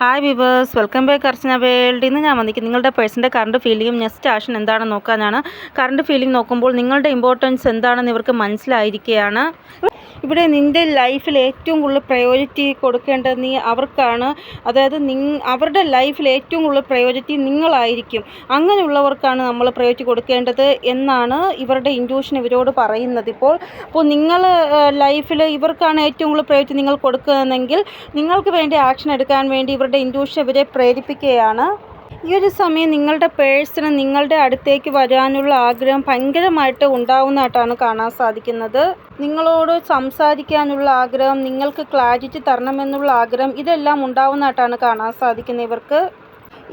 Hi viewers, welcome back അർച്ചന world. ഇന്ന് ഞാൻ വന്നിരിക്കുന്നത് നിങ്ങളുടെ പേഴ്സൻ്റെ കറണ്ട് ഫീലിംഗും നെക്സ്റ്റ് ആക്ഷൻ എന്താണെന്ന് നോക്കാനാണ്. കറണ്ട് ഫീലിംഗ് നോക്കുമ്പോൾ നിങ്ങളുടെ ഇമ്പോർട്ടൻസ് എന്താണെന്ന് ഇവർക്ക് മനസ്സിലായിരിക്കുകയാണ്. ഇവിടെ നിൻ്റെ ലൈഫിൽ ഏറ്റവും കൂടുതൽ പ്രയോറിറ്റി കൊടുക്കേണ്ടത് നീ അവർക്കാണ്. അതായത് അവരുടെ ലൈഫിൽ ഏറ്റവും കൂടുതൽ പ്രയോറിറ്റി നിങ്ങളായിരിക്കും. അങ്ങനെയുള്ളവർക്കാണ് നമ്മൾ പ്രയോറിറ്റി കൊടുക്കേണ്ടത് എന്നാണ് ഇവരുടെ ഇൻറ്റ്യൂഷൻ ഇവരോട് പറയുന്നത്. ഇപ്പോൾ നിങ്ങൾ ലൈഫിൽ ഇവർക്കാണ് ഏറ്റവും കൂടുതൽ പ്രയോറിറ്റി നിങ്ങൾ കൊടുക്കുന്നതെങ്കിൽ നിങ്ങൾക്ക് വേണ്ടി ആക്ഷൻ എടുക്കാൻ വേണ്ടി ഇവരുടെ ഇൻറ്റ്യൂഷൻ ഇവരെ പ്രേരിപ്പിക്കുകയാണ്. ഈ ഒരു സമയം നിങ്ങളുടെ പേഴ്സണ് നിങ്ങളുടെ അടുത്തേക്ക് വരാനുള്ള ആഗ്രഹം ഭയങ്കരമായിട്ട് ഉണ്ടാവുന്നതായിട്ടാണ് കാണാൻ സാധിക്കുന്നത്. നിങ്ങളോട് സംസാരിക്കാനുള്ള ആഗ്രഹം, നിങ്ങൾക്ക് ക്ലാരിറ്റി തരണമെന്നുള്ള ആഗ്രഹം, ഇതെല്ലാം ഉണ്ടാവുന്നതായിട്ടാണ് കാണാൻ സാധിക്കുന്നത് ഇവർക്ക്.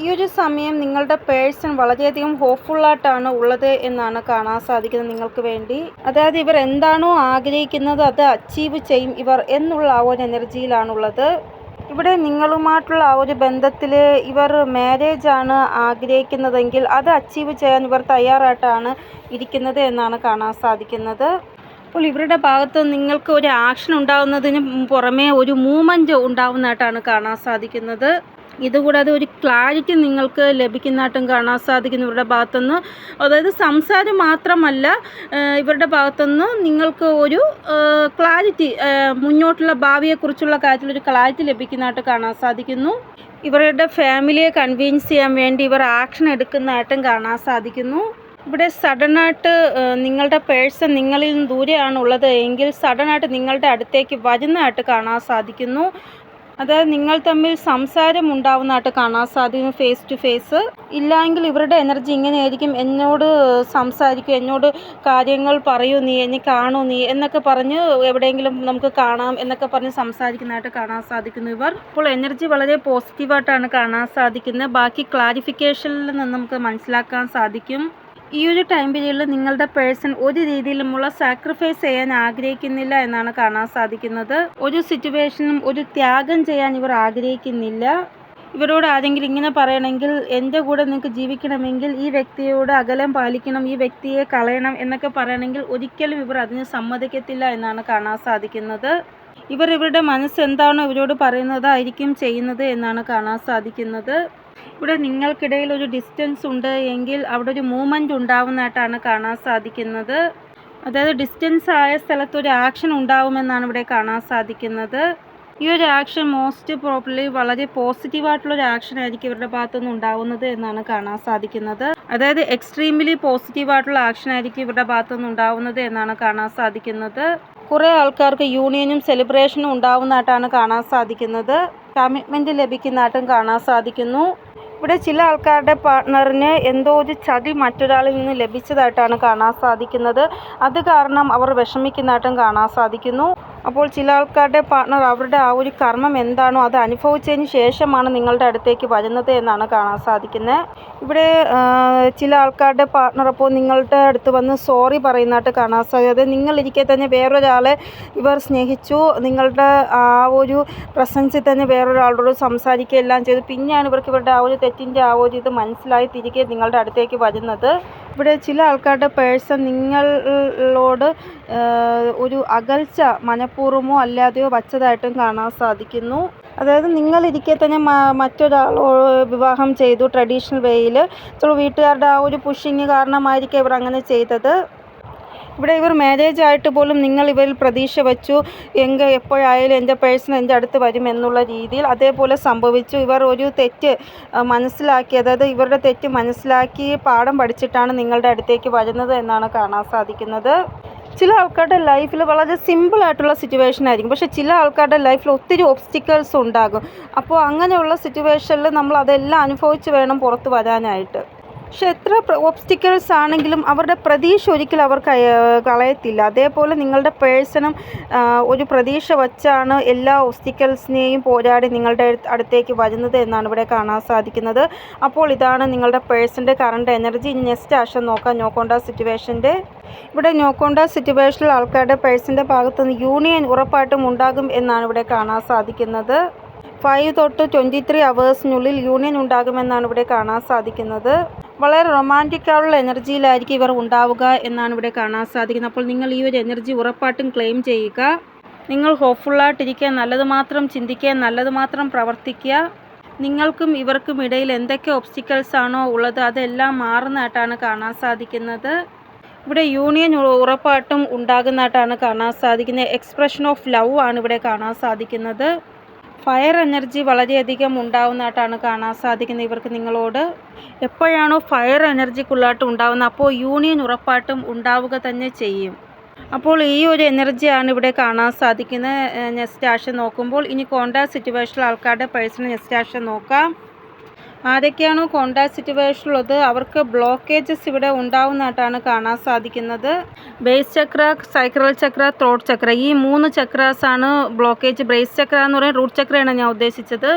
ഈ ഒരു സമയം നിങ്ങളുടെ പേഴ്സൺ വളരെയധികം ഹോപ്പ്ഫുള്ളായിട്ടാണ് ഉള്ളത് എന്നാണ് കാണാൻ സാധിക്കുന്നത് നിങ്ങൾക്ക് വേണ്ടി. അതായത് ഇവർ എന്താണോ ആഗ്രഹിക്കുന്നത് അത് അച്ചീവ് ചെയ്യും ഇവർ എന്നുള്ള ആ ഒരു എനർജിയിലാണുള്ളത്. ഇവിടെ നിങ്ങളുമായിട്ടുള്ള ആ ഒരു ബന്ധത്തിൽ ഇവർ മാരേജാണ് ആഗ്രഹിക്കുന്നതെങ്കിൽ അത് അച്ചീവ് ചെയ്യാൻ ഇവർ തയ്യാറായിട്ടാണ് ഇരിക്കുന്നത് എന്നാണ് കാണാൻ സാധിക്കുന്നത്. അപ്പോൾ ഇവരുടെ ഭാഗത്ത് നിങ്ങൾക്ക് ഒരു ആക്ഷൻ ഉണ്ടാകുന്നതിന് പുറമേ ഒരു മൂവ്മെൻറ്റ് ഉണ്ടാകുന്നതായിട്ടാണ് കാണാൻ സാധിക്കുന്നത്. ഇതുകൂടാതെ ഒരു ക്ലാരിറ്റി നിങ്ങൾക്ക് ലഭിക്കുന്നതായിട്ടും കാണാൻ സാധിക്കുന്നു ഇവരുടെ ഭാഗത്തുനിന്ന്. അതായത് സംസാരം മാത്രമല്ല, ഇവരുടെ ഭാഗത്തുനിന്ന് നിങ്ങൾക്ക് ഒരു ക്ലാരിറ്റി, മുന്നോട്ടുള്ള ഭാവിയെക്കുറിച്ചുള്ള കാര്യത്തിലൊരു ക്ലാരിറ്റി ലഭിക്കുന്നതായിട്ട് കാണാൻ സാധിക്കുന്നു. ഇവരുടെ ഫാമിലിയെ കൺവിൻസ് ചെയ്യാൻ വേണ്ടി ഇവർ ആക്ഷൻ എടുക്കുന്നതായിട്ടും കാണാൻ സാധിക്കുന്നു. ഇവിടെ സഡനായിട്ട് നിങ്ങളുടെ പേഴ്സൺ നിങ്ങളിൽ നിന്ന് ദൂരെയാണ് ഉള്ളത് എങ്കിൽ സഡനായിട്ട് നിങ്ങളുടെ അടുത്തേക്ക് വരുന്നതായിട്ട് കാണാൻ സാധിക്കുന്നു. അതായത് നിങ്ങൾ തമ്മിൽ സംസാരം ഉണ്ടാവുന്നതായിട്ട് കാണാൻ സാധിക്കുന്നു, ഫേസ് ടു ഫേസ്. ഇല്ലെങ്കിൽ ഇവരുടെ എനർജി ഇങ്ങനെയായിരിക്കും, എന്നോട് സംസാരിക്കും, എന്നോട് കാര്യങ്ങൾ പറയൂ, നീ എന്നെ കാണൂ, നീ എന്നൊക്കെ പറഞ്ഞ് എവിടെയെങ്കിലും നമുക്ക് കാണാം എന്നൊക്കെ പറഞ്ഞ് സംസാരിക്കുന്നതായിട്ട് കാണാൻ സാധിക്കുന്നു ഇവർ. അപ്പോൾ എനർജി വളരെ പോസിറ്റീവായിട്ടാണ് കാണാൻ സാധിക്കുന്നത്. ബാക്കി ക്ലാരിഫിക്കേഷനിൽ നിന്ന് നമുക്ക് മനസ്സിലാക്കാൻ സാധിക്കും. ഈ ഒരു ടൈം പീരീഡിൽ നിങ്ങളുടെ പേഴ്സൺ ഒരു രീതിയിലുമുള്ള സാക്രിഫൈസ് ചെയ്യാൻ ആഗ്രഹിക്കുന്നില്ല എന്നാണ് കാണാൻ സാധിക്കുന്നത്. ഒരു സിറ്റുവേഷനും ഒരു ത്യാഗം ചെയ്യാൻ ഇവർ ആഗ്രഹിക്കുന്നില്ല. ഇവരോട് ആരെങ്കിലും ഇങ്ങനെ പറയണമെങ്കിൽ, എൻ്റെ കൂടെ നിങ്ങൾക്ക് ജീവിക്കണമെങ്കിൽ ഈ വ്യക്തിയോട് അകലം പാലിക്കണം, ഈ വ്യക്തിയെ കളയണം എന്നൊക്കെ പറയണമെങ്കിൽ ഒരിക്കലും ഇവർ അതിന് സമ്മതിക്കത്തില്ല എന്നാണ് കാണാൻ സാധിക്കുന്നത്. ഇവരുടെ മനസ്സ് എന്താണോ ഇവരോട് പറയുന്നതായിരിക്കും ചെയ്യുന്നത് എന്നാണ് കാണാൻ സാധിക്കുന്നത്. ഇവിടെ നിങ്ങൾക്കിടയിൽ ഒരു ഡിസ്റ്റൻസ് ഉണ്ട് എങ്കിൽ അവിടെ ഒരു മൂവ്മെൻറ്റ് ഉണ്ടാവുന്നതായിട്ടാണ് കാണാൻ സാധിക്കുന്നത്. അതായത് ഡിസ്റ്റൻസ് ആയ സ്ഥലത്ത് ഒരു ആക്ഷൻ ഉണ്ടാവുമെന്നാണ് ഇവിടെ കാണാൻ സാധിക്കുന്നത്. ഈ ഒരു ആക്ഷൻ മോസ്റ്റ് പ്രോബ്ലി വളരെ പോസിറ്റീവായിട്ടുള്ളൊരു ആക്ഷൻ ആയിരിക്കും ഇവരുടെ ഭാഗത്തുനിന്ന് ഉണ്ടാവുന്നത് എന്നാണ് കാണാൻ സാധിക്കുന്നത്. അതായത് എക്സ്ട്രീംലി പോസിറ്റീവായിട്ടുള്ള ആക്ഷൻ ആയിരിക്കും ഇവരുടെ ഭാഗത്തുനിന്ന് ഉണ്ടാവുന്നത് എന്നാണ് കാണാൻ സാധിക്കുന്നത്. കുറേ ആൾക്കാർക്ക് യൂണിയനും സെലിബ്രേഷനും ഉണ്ടാവുന്നതായിട്ടാണ് കാണാൻ സാധിക്കുന്നത്. കമ്മിറ്റ്മെൻറ്റ് ലഭിക്കുന്നതായിട്ടും കാണാൻ സാധിക്കുന്നു. ഇവിടെ ചില ആൾക്കാരുടെ പാർട്ട്ണറിന് എന്തോ ഒരു ചതി മറ്റൊരാളിൽ നിന്ന് ലഭിച്ചതായിട്ടാണ് കാണാൻ സാധിക്കുന്നത്. അത് കാരണം അവർ വിഷമിക്കുന്നതായിട്ടും കാണാൻ സാധിക്കുന്നു. അപ്പോൾ ചില ആൾക്കാരുടെ പാർട്ട്ണർ അവരുടെ ആ ഒരു കർമ്മം എന്താണോ അത് അനുഭവിച്ചതിന് ശേഷമാണ് നിങ്ങളുടെ അടുത്തേക്ക് വരുന്നത് എന്നാണ് കാണാൻ സാധിക്കുന്നത്. ഇവിടെ ചില ആൾക്കാരുടെ പാർട്ട്ണർ അപ്പോൾ നിങ്ങളുടെ അടുത്ത് വന്ന് സോറി പറയുന്നതായിട്ട് കാണാൻ സാധിക്കും. നിങ്ങളിരിക്കെ തന്നെ വേറൊരാളെ ഇവർ സ്നേഹിച്ചു, നിങ്ങളുടെ ആ ഒരു പ്രസൻസിൽ തന്നെ വേറൊരാളോട് സംസാരിക്കുക എല്ലാം ചെയ്തു, പിന്നെയാണ് ഇവർക്ക് ഇവരുടെ ആ ഒരു തെറ്റിൻ്റെ ആ ഒരു ഇത് മനസ്സിലായി തിരികെ നിങ്ങളുടെ അടുത്തേക്ക് വരുന്നത്. ഇവിടെ ചില ആൾക്കാരുടെ പേഴ്സൺ നിങ്ങളോട് ഒരു അകൽച്ച മനഃപൂർവ്വമോ അല്ലാതെയോ വച്ചതായിട്ടും കാണാൻ സാധിക്കുന്നു. അതായത് നിങ്ങളിരിക്കെ തന്നെ മറ്റൊരാളോ വിവാഹം ചെയ്തു ട്രഡീഷണൽ വേയിൽ. വീട്ടുകാരുടെ ആ ഒരു പുഷിങ് കാരണമായിരിക്കും ഇവർ അങ്ങനെ ചെയ്തത്. ഇവിടെ ഇവർ മാരേജ് ആയിട്ട് പോലും നിങ്ങൾ ഇവരിൽ പ്രതീക്ഷ വച്ചു, എപ്പോഴായാലും എൻ്റെ പേഴ്സൺ എൻ്റെ അടുത്ത് വരും എന്നുള്ള രീതിയിൽ. അതേപോലെ സംഭവിച്ചു. ഇവർ ഒരു തെറ്റ് മനസ്സിലാക്കി, അതായത് ഇവരുടെ തെറ്റ് മനസ്സിലാക്കി പാഠം പഠിച്ചിട്ടാണ് നിങ്ങളുടെ അടുത്തേക്ക് വരുന്നത് എന്നാണ് കാണാൻ സാധിക്കുന്നത്. ചില ആൾക്കാരുടെ ലൈഫിൽ വളരെ സിമ്പിളായിട്ടുള്ള സിറ്റുവേഷൻ ആയിരിക്കും, പക്ഷേ ചില ആൾക്കാരുടെ ലൈഫിൽ ഒത്തിരി ഒബ്സ്റ്റിക്കിൾസ് ഉണ്ടാകും. അപ്പോൾ അങ്ങനെയുള്ള സിറ്റുവേഷനിൽ നമ്മൾ അതെല്ലാം അനുഭവിച്ച് വേണം പുറത്ത് വരാനായിട്ട്. പക്ഷെ എത്ര ഒബ്സ്റ്റിക്കിൾസ് ആണെങ്കിലും അവരുടെ പ്രതീക്ഷ ഒരിക്കലും അവർ കളയത്തില്ല. അതേപോലെ നിങ്ങളുടെ പേഴ്സണും ഒരു പ്രതീക്ഷ വച്ചാണ് എല്ലാ ഒബ്സ്റ്റിക്കിൾസിനെയും പോരാടി നിങ്ങളുടെ അടുത്തേക്ക് വരുന്നത് എന്നാണ് ഇവിടെ കാണാൻ സാധിക്കുന്നത്. അപ്പോൾ ഇതാണ് നിങ്ങളുടെ പേഴ്സൻ്റെ കറണ്ട് എനർജി. നെക്സ്റ്റ് ആക്ഷൻ നോക്കോണ്ട സിറ്റുവേഷൻ്റെ. ഇവിടെ നോക്കോണ്ട സിറ്റുവേഷനിൽ ആൾക്കാരുടെ പേഴ്സൻ്റെ ഭാഗത്തുനിന്ന് യൂണിയൻ ഉറപ്പായിട്ടും ഉണ്ടാകും എന്നാണ് ഇവിടെ കാണാൻ സാധിക്കുന്നത്. 5 തൊട്ട് 23 അവേഴ്സിനുള്ളിൽ യൂണിയൻ ഉണ്ടാകുമെന്നാണ് ഇവിടെ കാണാൻ സാധിക്കുന്നത്. വളരെ റൊമാൻറ്റിക്കായുള്ള എനർജിയിലായിരിക്കും ഇവർ ഉണ്ടാവുക എന്നാണ് ഇവിടെ കാണാൻ സാധിക്കുന്നത്. അപ്പോൾ നിങ്ങൾ ഈ ഒരു എനർജി ഉറപ്പായിട്ടും ക്ലെയിം ചെയ്യുക. നിങ്ങൾ ഹോപ്പ്ഫുള്ളായിട്ടിരിക്കുക, നല്ലത് മാത്രം ചിന്തിക്കുക, നല്ലത് മാത്രം പ്രവർത്തിക്കുക. നിങ്ങൾക്കും ഇവർക്കും ഇടയിൽ എന്തൊക്കെ ഒബ്സ്റ്റിക്കിൾസ് ആണോ ഉള്ളത് അതെല്ലാം മാറുന്നതായിട്ടാണ് കാണാൻ സാധിക്കുന്നത്. ഇവിടെ യൂണിയൻ ഉറപ്പായിട്ടും ഉണ്ടാകുന്നതായിട്ടാണ് കാണാൻ സാധിക്കുന്നത്. എക്സ്പ്രഷൻ ഓഫ് ലവ് ആണ് ഇവിടെ കാണാൻ സാധിക്കുന്നത്. ഫയർ എനർജി വളരെയധികം ഉണ്ടാവുന്നതായിട്ടാണ് കാണാൻ സാധിക്കുന്നത് ഇവർക്ക് നിങ്ങളോട്. എപ്പോഴാണോ ഫയർ എനർജിക്കുള്ളതായിട്ട് ഉണ്ടാകുന്നത് അപ്പോൾ യൂണിയൻ ഉറപ്പായിട്ടും ഉണ്ടാവുക തന്നെ ചെയ്യും. അപ്പോൾ ഈ ഒരു എനർജിയാണ് ഇവിടെ കാണാൻ സാധിക്കുന്നത് നെക്സ്റ്റ് ആക്ഷൻ നോക്കുമ്പോൾ. ഇനി കോണ്ടാക്ട് സിറ്റുവേഷനിൽ ആൾക്കാരുടെ പേഴ്സണൽ നെക്സ്റ്റ് ആക്ഷൻ നോക്കാം. ആരൊക്കെയാണോ കോണ്ടാക്ട് സിറ്റുവേഷനുള്ളത് അവർക്ക് ബ്ലോക്കേജസ് ഇവിടെ ഉണ്ടാവുന്നതായിട്ടാണ് കാണാൻ സാധിക്കുന്നത്. ബേസ് ചക്ര, സൈക്രൽ ചക്ര, ത്രോട്ട് ചക്ര, ഈ 3 ചക്രാസാണ് ബ്ലോക്കേജ്. ബേസ് ചക്ര എന്ന് പറയുന്നത് റൂട്ട് ചക്രയാണ് ഞാൻ ഉദ്ദേശിച്ചത്.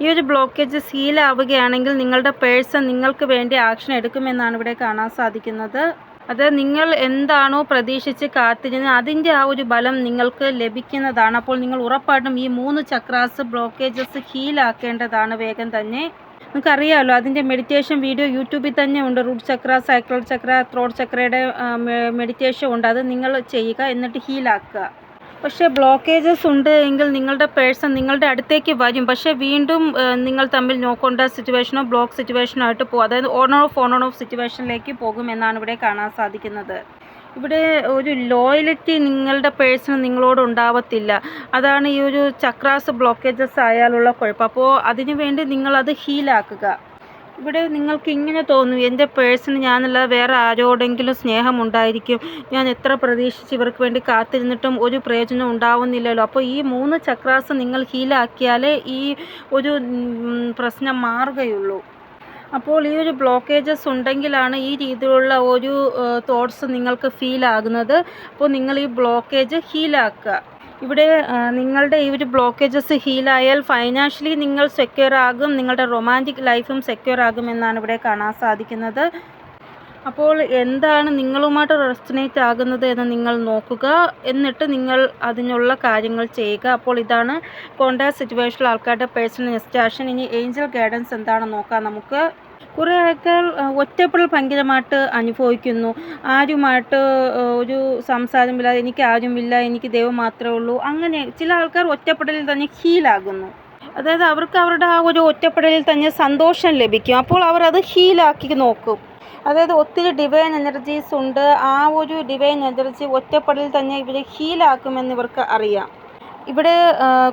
ഈ ഒരു ബ്ലോക്കേജ് ഹീലാവുകയാണെങ്കിൽ നിങ്ങളുടെ പേഴ്സൺ നിങ്ങൾക്ക് വേണ്ടി ആക്ഷൻ എടുക്കുമെന്നാണ് ഇവിടെ കാണാൻ സാധിക്കുന്നത്. അത് നിങ്ങൾ എന്താണോ പ്രതീക്ഷിച്ച് കാത്തിരുന്നത് അതിൻ്റെ ആ ഒരു ബലം നിങ്ങൾക്ക് ലഭിക്കുന്നതാണ്. അപ്പോൾ നിങ്ങൾ ഉറപ്പായിട്ടും ഈ 3 ചക്രാസ് ബ്ലോക്കേജസ് ഹീലാക്കേണ്ടതാണ് വേഗം തന്നെ. നിങ്ങൾക്കറിയാമല്ലോ അതിൻ്റെ മെഡിറ്റേഷൻ വീഡിയോ യൂട്യൂബിൽ തന്നെ ഉണ്ട്. റൂട്ട് ചക്ര, സൈക്രൽ ചക്ര, ത്രോട്ട് ചക്രയുടെ മെഡിറ്റേഷൻ ഉണ്ട്. അത് നിങ്ങൾ ചെയ്യുക, എന്നിട്ട് ഹീലാക്കുക. പക്ഷേ ബ്ലോക്കേജസ് ഉണ്ട് എങ്കിൽ നിങ്ങളുടെ പേഴ്സൺ നിങ്ങളുടെ അടുത്തേക്ക് വരും. പക്ഷേ വീണ്ടും നിങ്ങൾ തമ്മിൽ നോക്കേണ്ട സിറ്റുവേഷനോ ബ്ലോക്ക് സിറ്റുവേഷനോ ആയിട്ട് പോകും. അതായത് ഓൺ ഓഫ് സിറ്റുവേഷനിലേക്ക് പോകുമെന്നാണ് ഇവിടെ കാണാൻ സാധിക്കുന്നത്. ഇവിടെ ഒരു ലോയലിറ്റി നിങ്ങളുടെ പേഴ്സൺ നിങ്ങളോട് ഉണ്ടാവത്തില്ല. അതാണ് ഈ ഒരു ചക്രാസ് ബ്ലോക്കേജസ് ആയാലുള്ള കുഴപ്പം. അപ്പോൾ അതിനു വേണ്ടി നിങ്ങളത് ഹീലാക്കുക. ഇവിടെ നിങ്ങൾക്ക് ഇങ്ങനെ തോന്നും, എൻ്റെ പേഴ്സൺ ഞാനല്ല വേറെ ആരോടെങ്കിലും സ്നേഹമുണ്ടായിരിക്കും, ഞാൻ എത്ര പ്രതീക്ഷിച്ച് ഇവർക്ക് വേണ്ടി കാത്തിരുന്നിട്ടും ഒരു പ്രയോജനം ഉണ്ടാവുന്നില്ലല്ലോ. അപ്പോൾ ഈ 3 ചക്രാസ് നിങ്ങൾ ഹീലാക്കിയാലേ ഈ ഒരു പ്രശ്നം മാറുകയുള്ളൂ. അപ്പോൾ ഈ ഒരു ബ്ലോക്കേജസ് ഉണ്ടെങ്കിലാണ് ഈ രീതിയിലുള്ള ഒരു തോട്ട്സ് നിങ്ങൾക്ക് ഫീൽ ആകുന്നത്. അപ്പോൾ നിങ്ങൾ ഈ ബ്ലോക്കേജ് ഹീലാക്കുക. ഇവിടെ നിങ്ങളുടെ ഈ ഒരു ബ്ലോക്കേജസ് ഹീലായാൽ ഫൈനാൻഷ്യലി നിങ്ങൾ സെക്യൂർ ആകും, നിങ്ങളുടെ റൊമാൻറ്റിക് ലൈഫും സെക്യൂർ ആകുമെന്നാണ് ഇവിടെ കാണാൻ സാധിക്കുന്നത്. അപ്പോൾ എന്താണ് നിങ്ങളുമായിട്ട് റെസൊനേറ്റ് ആകുന്നത് എന്ന് നിങ്ങൾ നോക്കുക, എന്നിട്ട് നിങ്ങൾ അതിനുള്ള കാര്യങ്ങൾ ചെയ്യുക. അപ്പോൾ ഇതാണ് കോണ്ടാക്ട് സിറ്റുവേഷനിൽ ആൾക്കാരുടെ പേഴ്സണൽ നെക്സ്റ്റ് ആക്ഷൻ. ഇനി ഏഞ്ചൽ ഗൈഡൻസ് എന്താണെന്ന് നോക്കാം നമുക്ക്. കുറേ ആൾക്കാർ ഒറ്റപ്പെടൽ ഭയങ്കരമായിട്ട് അനുഭവിക്കുന്നു. ആരുമായിട്ട് ഒരു സംസാരമില്ല, എനിക്ക് ആരുമില്ല, എനിക്ക് ദൈവം മാത്രമേ ഉള്ളൂ, അങ്ങനെ ചില ആൾക്കാർ ഒറ്റപ്പെടലിൽ തന്നെ ഹീലാകുന്നു. അതായത് അവർക്ക് അവരുടെ ആ ഒരു ഒറ്റപ്പെടലിൽ തന്നെ സന്തോഷം ലഭിക്കും. അപ്പോൾ അവർ അത് ഹീലാക്കി നോക്കും. അതായത് ഒത്തിരി ഡിവൈൻ എനർജീസ് ഉണ്ട്. ആ ഒരു ഡിവൈൻ എനർജി ഒറ്റപ്പെടലിൽ തന്നെ ഇവരെ ഹീലാക്കുമെന്ന് ഇവർക്ക് അറിയാം. ഇവിടെ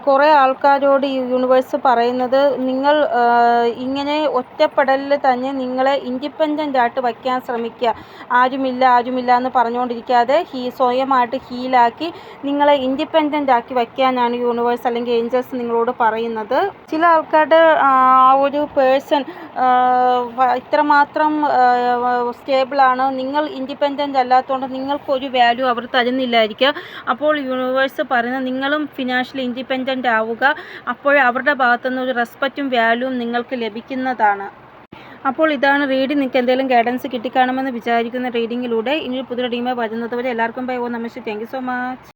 കുറേ ആൾക്കാരോട് ഈ യൂണിവേഴ്സ് പറയുന്നത്, നിങ്ങൾ ഇങ്ങനെ ഒറ്റപ്പെടലിൽ തന്നെ നിങ്ങളെ ഇൻഡിപെൻഡൻ്റ് ആയിട്ട് വയ്ക്കാൻ ശ്രമിക്കുക. ആരുമില്ല എന്ന് പറഞ്ഞുകൊണ്ടിരിക്കാതെ സ്വയമായിട്ട് ഹീലാക്കി നിങ്ങളെ ഇൻഡിപെൻഡൻ്റ് ആക്കി വയ്ക്കാനാണ് യൂണിവേഴ്സ് അല്ലെങ്കിൽ ഏഞ്ചൽസ് നിങ്ങളോട് പറയുന്നത്. ചില ആൾക്കാരുടെ ആ ഒരു പേഴ്സൺ ഇത്രമാത്രം സ്റ്റേബിളാണ്, നിങ്ങൾ ഇൻഡിപെൻഡൻ്റ് അല്ലാത്തതുകൊണ്ട് നിങ്ങൾക്കൊരു വാല്യൂ അവർ തരുന്നില്ലായിരിക്കാം. അപ്പോൾ യൂണിവേഴ്സ് പറയുന്നത് നിങ്ങളും ഫിനാൻഷ്യലി ഇൻഡിപെൻഡൻ്റ് ആവുക. അപ്പോൾ അവരുടെ ഭാഗത്തുനിന്ന് ഒരു റെസ്പെക്റ്റും വാല്യൂവും നിങ്ങൾക്ക് ലഭിക്കുന്നതാണ്. അപ്പോൾ ഇതാണ് റീഡിംഗ്. നിങ്ങൾക്ക് എന്തെങ്കിലും ഗൈഡൻസ് കിട്ടിക്കാണുമെന്ന് വിചാരിക്കുന്ന റീഡിങ്ങിലൂടെ. ഇനി പുതിയ ടീമെ വരുന്നത് വരെ എല്ലാവർക്കും ബൈ. ഓ നമസ്തേ. Thank you so much.